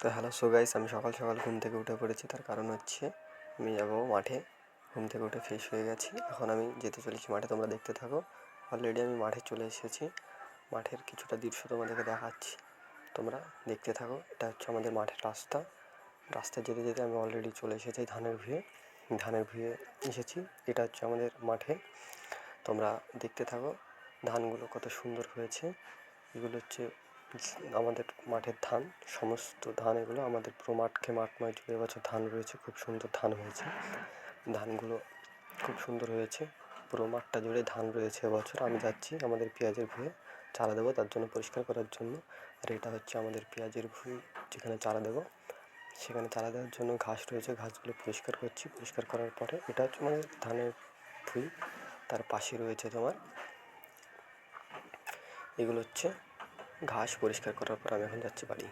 তো hello guys, আমি সকাল সকাল ঘুম থেকে উঠে পড়েছি। তার কারণ হচ্ছে আমি যাবো মাঠে। ঘুম থেকে উঠে ফ্রেশ হয়ে গেছি, এখন আমি যেতে চলেছি মাঠে। তোমরা দেখতে থাকো। অলরেডি আমি মাঠে চলে এসেছি। মাঠের কিছুটা দৃশ্য তোমাদেরকে দেখাচ্ছি, তোমরা দেখতে থাকো। এটা হচ্ছে আমাদের মাঠের রাস্তায় যেতে যেতে আমি অলরেডি চলে এসেছি ধানের ভুঁয়ে এসেছি। এটা হচ্ছে আমাদের মাঠে, তোমরা দেখতে থাকো। ধানগুলো কত সুন্দর হয়েছে। এগুলো হচ্ছে আমাদের মাঠের ধান, সমস্ত ধান এগুলো আমাদের পুরো মাঠময় জুড়ে এবছর ধান রয়েছে। খুব সুন্দর ধান হয়েছে, ধানগুলো খুব সুন্দর হয়েছে। পুরো মাঠটা জুড়ে ধান রয়েছে এবছর। আমি যাচ্ছি আমাদের পেঁয়াজের ভুঁয়ে চারা দেবো, তার জন্য পরিষ্কার করার জন্য। আর এটা হচ্ছে আমাদের পেঁয়াজের ভুঁই, যেখানে চারা দেবো সেখানে চারা দেওয়ার জন্য ঘাস রয়েছে, ঘাসগুলো পরিষ্কার করছি। পরিষ্কার করার পরে এটা হচ্ছে আমাদের ধানের ভুঁই, তার পাশে রয়েছে তোমার এগুলো হচ্ছে ঘাস। পরিষ্কার করার পর আমি এখন যাচ্ছি বাড়ি।